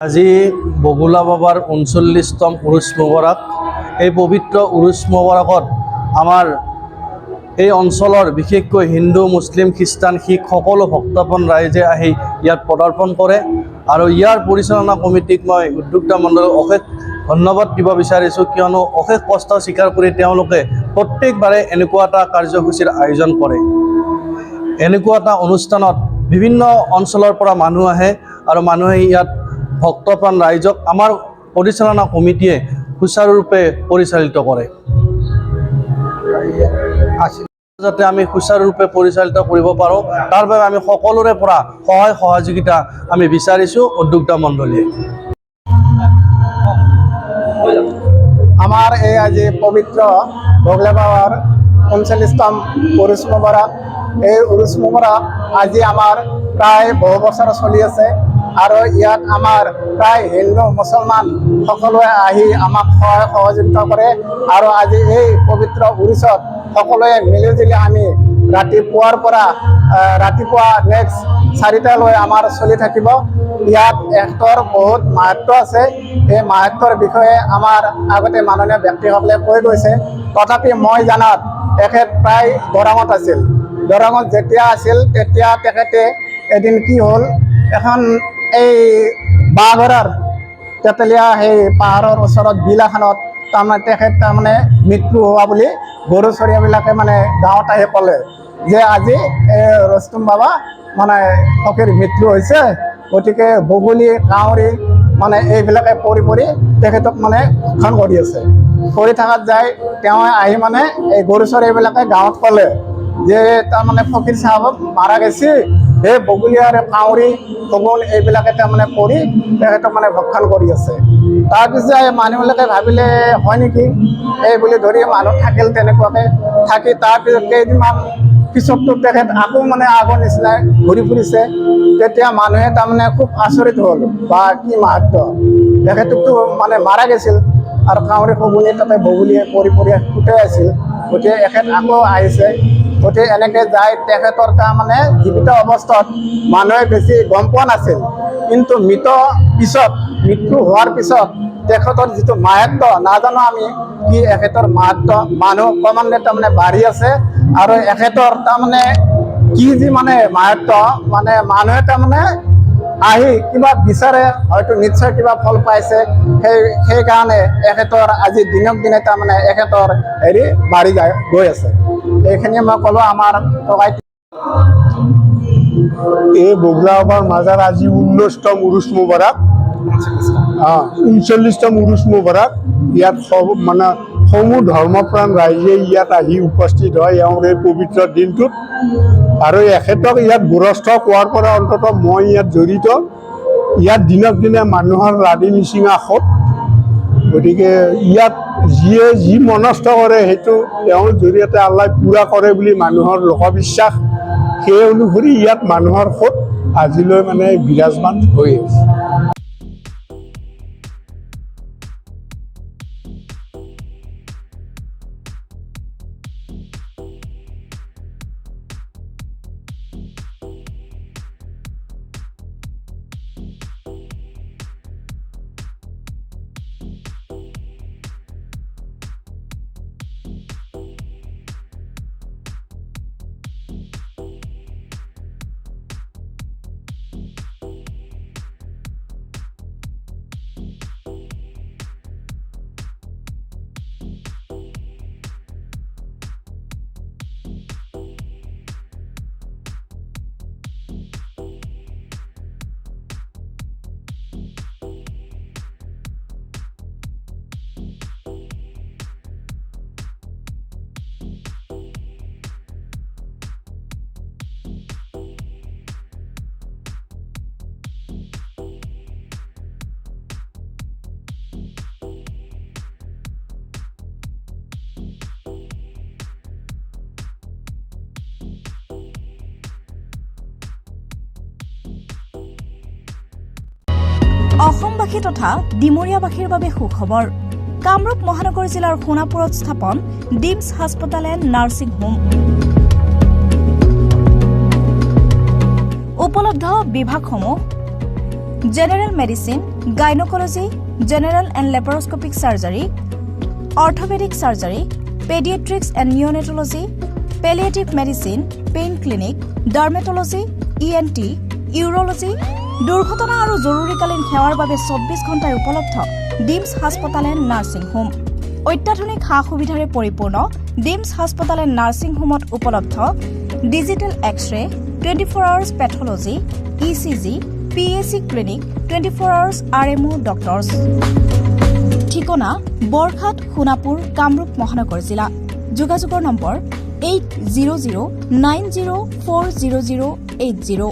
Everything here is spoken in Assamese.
আজি বগুলা বাবাৰ ৩৯তম উৰুছ মুবাৰক। এই পবিত্ৰ উৰুছ মুবাৰকত আমাৰ এই অঞ্চলৰ বিশেষকৈ হিন্দু, মুছলিম, খ্ৰীষ্টান, শিখ সকলো ভক্তপ্ৰাণ ৰাইজে আহি ইয়াত পদাৰ্পণ কৰে আৰু ইয়াৰ পৰিচালনা কমিটিক মই উদ্যোক্তা মণ্ডলক অশেষ ধন্যবাদ দিব বিচাৰিছোঁ, কিয়নো অশেষ কষ্ট স্বীকাৰ কৰি তেওঁলোকে প্ৰত্যেকবাৰে এনেকুৱা এটা কাৰ্যসূচীৰ আয়োজন কৰে। এনেকুৱা এটা অনুষ্ঠানত বিভিন্ন অঞ্চলৰ পৰা মানুহ আহে আৰু মানুহে ইয়াত ভক্তপ্ৰাণ ৰাইজক আমাৰ পৰিচালনা কমিটিয়ে সুচাৰুৰূপে পৰিচালিত কৰে। যাতে আমি সুচাৰুৰূপে পৰিচালিত কৰিব পাৰোঁ, তাৰ বাবে আমি সকলোৰে পৰা সহায় সহযোগিতা আমি বিচাৰিছোঁ উদ্যোক্তা মণ্ডলীয়ে। আমাৰ এই আজি পবিত্ৰ বগলা বাবাৰ ৩৯তম উৰুছ মুবাৰক। এই উৰুছ মুবাৰক আজি আমাৰ প্ৰায় বহু বছৰ চলি আছে আৰু ইয়াত আমাৰ প্ৰায় হিন্দু মুছলমান সকলোৱে আহি আমাক সহায় সহযোগিতা কৰে আৰু আজি এই পবিত্ৰ উৰুছত সকলোৱে মিলিজুলি আমি ৰাতিপুৱাৰ পৰা ৰাতিপুৱা নেক্সট ৪টালৈ আমাৰ চলি থাকিব। ইয়াত এখতৰ বহুত মাহাত্ম্য আছে। এই মাহাত্ম্যৰ বিষয়ে আমাৰ আগতে মাননীয় ব্যক্তিসকলে কৈ গৈছে, তথাপি মই জানাত তেখেত প্ৰায় দৰঙত আছিল। দৰঙত যেতিয়া আছিল তেতিয়া তেখেতে এদিন কি হ'ল, এখন এই বাঁহঘৰাৰ তেতেলীয়া সেই পাহাৰৰ ওচৰত বিল এখনত তাৰমানে তেখেত মৃত্যু হোৱা বুলি গৰু চৰীয়াবিলাকে গাঁৱত আহি ক'লে যে আজি ৰস্তুম বাবা ফকীৰ মৃত্যু হৈছে, গতিকে বগলী কাউৰী এইবিলাকে পৰি তেখেতক ভক্ষণ কৰি আছে। কৰি থকাত যায় তেওঁ আহি এই গৰু চৰীয়াবিলাকে গাঁৱত ক'লে যে তাৰমানে ফকীৰ চাহাবক মাৰা গেছি, সেই বগলী আৰু কাউৰী শগুন এইবিলাকে পৰি তেখেতক ভক্ষণ কৰি আছে। তাৰপিছত মানুহবিলাকে ভাবিলে হয় নেকি, এই বুলি ধৰি মানুহ থাকিল তেনেকুৱাকৈ থাকি তাৰপিছত কেইদিনমান পিছততো তেখেত আকৌ আগৰ নিচিনাই ঘূৰি ফুৰিছে। তেতিয়া মানুহে খুব আচৰিত হ'ল, বা কি মাহাত্ম্য, তেখেতকতো মাৰা গৈছিল আৰু কাউৰী শগুনি তাতে বগলীয়ে পৰি ফুটাই আছিল, গতিকে এখেত আকৌ আহিছে। গতিকে এনেকৈ যায় তেখেতৰ জীৱিত অৱস্থাত মানুহে বেছি গম পোৱা নাছিল, কিন্তু মৃত্যু হোৱাৰ পিছত তেখেতৰ যিটো মাহাত্ম্য নাজানো আমি কি, এখেতৰ মাহাত্ম্য মানুহ ক্ৰমান্বয়ে বাঢ়ি আছে আৰু এখেতৰ কি যি মাহাত্ম্য মানুহে আহি কিবা বিচাৰে, হয়তো নিশ্চয় কিবা ফল পাইছে। সেইকাৰণে এখেতৰ আজি দিনক দিনে এখেতৰ বাঢ়ি গৈ আছে। এইখিনিয়ে মই ক'লোঁ আমাৰ টকাই। এই বগলা বাবাৰ মাজাৰ আজি ১৯তম উৰুছ মুবাৰক, ৩৯তম উৰুছ মুবাৰক। ইয়াত সমূহ ধৰ্মপ্ৰাণ ৰাইজে ইয়াত আহি উপস্থিত হয় এওঁৰ এই পবিত্ৰ দিনটোত, আৰু এখেতক ইয়াত গুৰস্থ কোৱাৰ পৰা অন্তত মই ইয়াত জড়িত। ইয়াত দিনক দিনে মানুহৰ লাদি নিচিঙা সৎ, গতিকে ইয়াত যিয়ে যি মনস্থ কৰে সেইটো তেওঁৰ জৰিয়তে আল্লাই পূৰা কৰে বুলি মানুহৰ লোকবিশ্বাস। সেই অনুসৰি ইয়াত মানুহৰ সৎ আজিলৈ বিৰাজমান হৈ আছে। অসমবাসী তথা ডিমৰীয়াবাসীৰ বাবে সুখবৰ। কামৰূপ মহানগৰ জিলাৰ সোণাপুৰত স্থাপন ডিমছ হাস্পতাল এণ্ড নাৰ্ছিং হোম। উপলব্ধ বিভাগসমূহ general medicine, gynaecology, general and laparoscopic surgery, orthopaedic surgery, paediatrics and neonatology, palliative medicine, pain clinic, dermatology, ENT, urology, দুৰ্ঘটনা আৰু জৰুৰীকালীন সেৱাৰ বাবে 24 ঘণ্টাই উপলব্ধ ডিমছ হাস্পতাল এণ্ড নাৰ্ছিং হোম। অত্যাধুনিক সা সুবিধাৰে পৰিপূৰ্ণ ডিমছ হাস্পতাল এণ্ড নাৰ্ছিং হোমত উপলব্ধ digital x-ray, 24 hours pathology, ECG, PAC clinic, 24 hours RMO doctors. ঠিকনা বৰঘাট, সোণাপুৰ, কামৰূপ মহানগৰ জিলা। যোগাযোগৰ নম্বৰ 8009040080।